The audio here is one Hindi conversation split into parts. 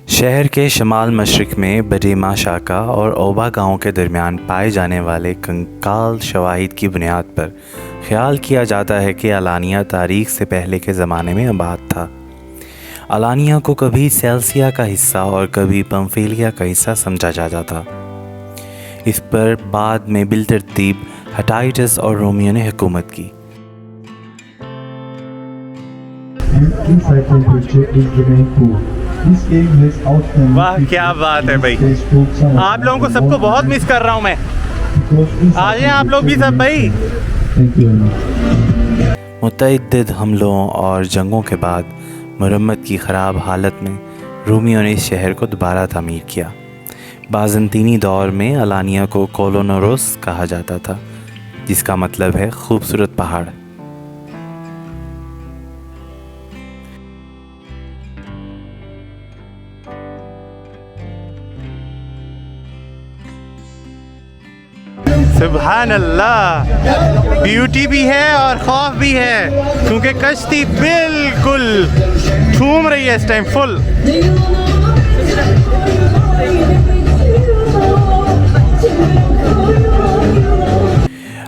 शहर के शमाल मशरिक़ में बरीमा शाका और ओबा गाँव के दरमियान पाए जाने वाले कंकाल शवाहिद की बुनियाद पर ख्याल किया जाता है कि अलानिया तारीख़ से पहले के ज़माने में आबाद था। अलानिया को कभी सेल्सिया का हिस्सा और कभी पंफिलिया का हिस्सा समझा जाता था। इस पर बाद में बिलतरतीब हिट्टाइट्स और रोमियो ने हुकूमत की। वाह क्या बात है भाई, आप लोगों को सबको बहुत मिस कर रहा हूँ मैं। आ जाएं आप लोग भी सब भाई। मुतअद्दिद हमलों और जंगों के बाद मरम्मत की ख़राब हालत में रोमियो ने इस शहर को दोबारा तामीर किया। बाज़ंतीनी दौर में अलानिया को कोलोनोरोस कहा जाता था, जिसका मतलब है खूबसूरत पहाड़। सुभान अल्लाह, ब्यूटी भी है और खौफ भी है, क्योंकि कश्ती बिल्कुल झूम रही है इस टाइम फुल।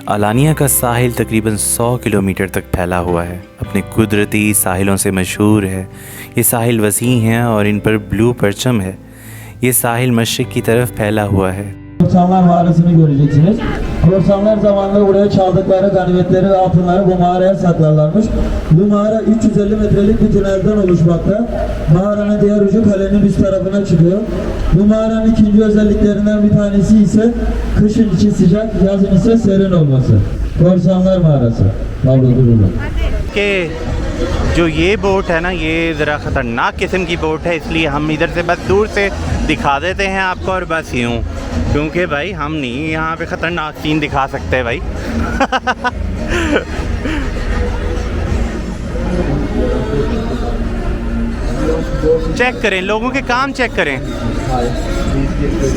अलानिया का साहिल तकरीबन 100 किलोमीटर तक फैला हुआ है। अपने कुदरती साहिलों से मशहूर है। ये साहिल वसी हैं और इन पर ब्लू परचम है। ये साहिल मशरिक की तरफ फैला हुआ है। Korsanlar mağarasını göreceksiniz. Korsanlar zamanında buraya çaldıkları ganimetleri ve altınları bu mağaraya saklarlarmış. Bu mağara 350 metrelik bir tünelden oluşmakta. Mağaranın diğer ucu kalenin üst tarafına çıkıyor. Bu mağaranın ikinci özelliklerinden bir tanesi ise kışın içi sıcak, yazın ise serin olması. Korsanlar mağarası. Pablo Durullo. के जो ये बोट है ना, ये ज़रा ख़तरनाक किस्म की बोट है, इसलिए हम इधर से बस दूर से दिखा देते हैं आपको और बस यूँ, क्योंकि भाई हम नहीं यहाँ पे ख़तरनाक सीन दिखा सकते भाई। चेक करें, लोगों के काम चेक करें।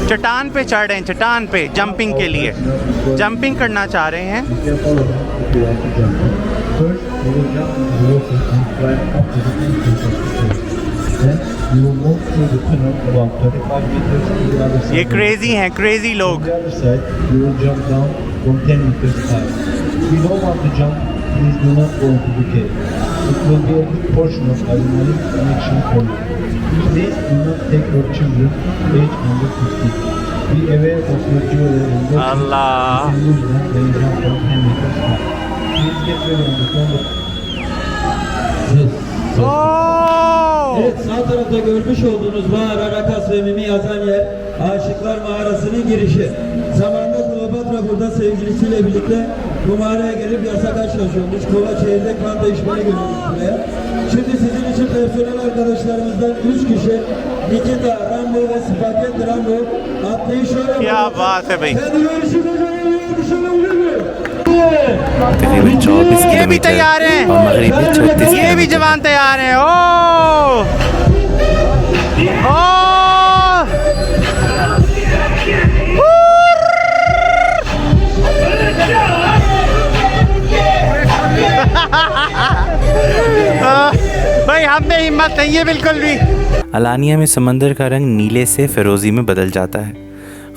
चट्टान पे चढ़ रहे हैं, चट्टान पे जंपिंग के लिए जंपिंग करना चाह रहे हैं। ये क्रेजी हैं, क्रेजी लोग। Please do not go into the cave. It will be a good portion of adrenaline connection for you. Please do not take your children age under 15. Be aware of your jewelry and Allah. lose them when you jump from 10 meters high. Please get ready on the front of Evet, sağ tarafta görmüş olduğunuz mağara Rakas ve Mimi yazan yer Aşıklar Mağarası'nın girişi. Zamanında Kleopatra burada sevgilisiyle birlikte bu mağaraya gelip yasak aşk yaşıyormuş. Kova şehirde kan değişmeye geliyormuş buraya. Şimdi sizin için personel arkadaşlarımızdan 3 kişi Nikita, Rambo ve Spagetti Rambo atlayı şöyle... क्या बात है भाई। Kendi görüşü तकरीबन 24 ये भी तैयार हैं, और मगरिब में 36 ये भी जवान तैयार हैं। ओ भाई हम में हिम्मत नहीं है बिल्कुल भी। अलानिया में समंदर का रंग नीले से फिरोज़ी में बदल जाता है।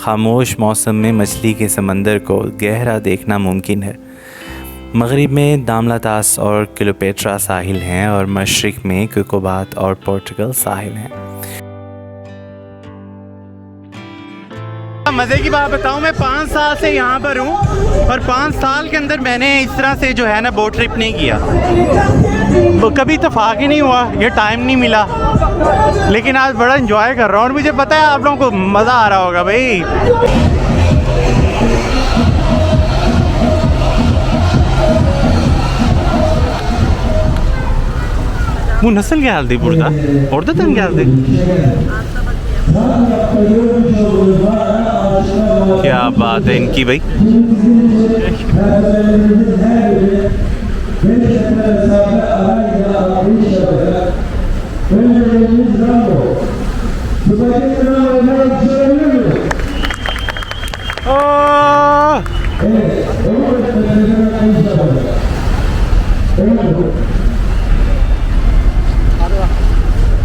खामोश मौसम में मछली के समंदर को गहरा देखना मुमकिन है। मगरिब में दामलातास और क्लियोपेट्रा साहिल हैं और मशरिक में कुकोबात और पोर्टुगल साहिल हैं। मज़े की बात बताऊं, मैं 5 साल से यहाँ पर हूँ और 5 साल के अंदर मैंने इस तरह से जो है ना बोट ट्रिप नहीं किया। कभी इत्तेफाक ही नहीं हुआ, ये टाइम नहीं मिला, लेकिन आज बड़ा एंजॉय कर रहा हूँ और मुझे पता है आप लोगों को मज़ा आ रहा होगा भाई। Bu nasıl geldi burada? Orada da mı geldi? क्या बात है इनकी भाई।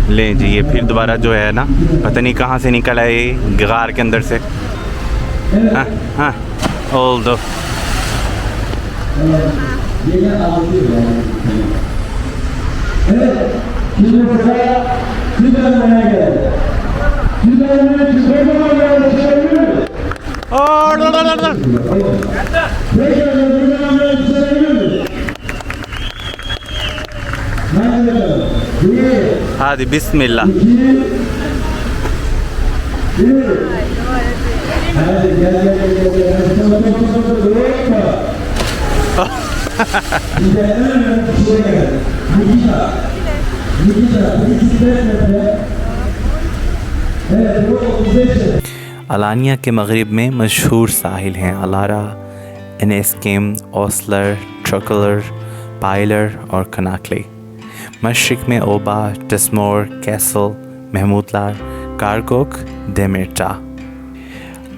लें जी, ये फिर दोबारा जो है ना, पता नहीं कहाँ से निकल आए ये गार के अंदर से। हाँ हाँ, ऑल दो हादी बिस्मिल्लाह। अलानिया के मगरिब में मशहूर साहिल हैं अलारा, एनेस्केम, ओसलर, ट्रकलर, पाइलर और कनाकले। मशरिक में ओबा, टिस्मोर, कैसल, महमूदलार, कारकोक, डेमेटा।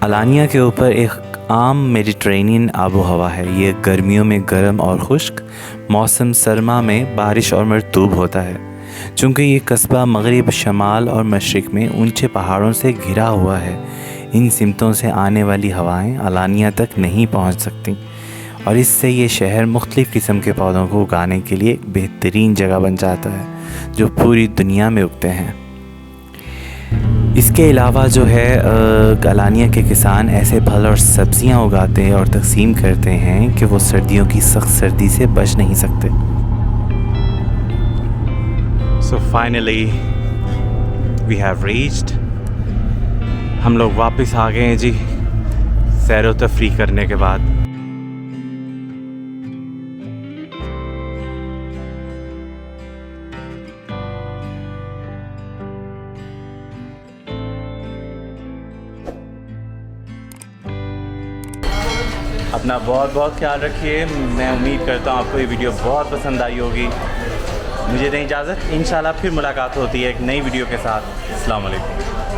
अलानिया के ऊपर एक आम मेडिटरेनियन आबो हवा है। ये गर्मियों में गर्म और खुश्क, मौसम सरमा में बारिश और मरतूब होता है। चूँकि ये कस्बा मगरिब, शमाल और मशरिक में ऊंचे पहाड़ों से घिरा हुआ है, इन सिमतों से आने वाली हवाएं अलानिया तक नहीं पहुंच सकती और इससे ये शहर मुख्तलिफ़ किस्म के पौधों को उगाने के लिए एक बेहतरीन जगह बन जाता है जो पूरी दुनिया में उगते हैं। इसके अलावा जो है अलानिया के किसान ऐसे फल और सब्जियां उगाते हैं और तकसीम करते हैं कि वो सर्दियों की सख्त सर्दी से बच नहीं सकते। So finally we have reached. हम लोग वापस आ गए हैं जी सैर व तफरीह करने के बाद। अपना बहुत बहुत ख्याल रखिए। मैं उम्मीद करता हूँ आपको ये वीडियो बहुत पसंद आई होगी। मुझे दें इजाज़त, इंशाल्लाह फिर मुलाकात होती है एक नई वीडियो के साथ। अस्सलाम वालेकुम।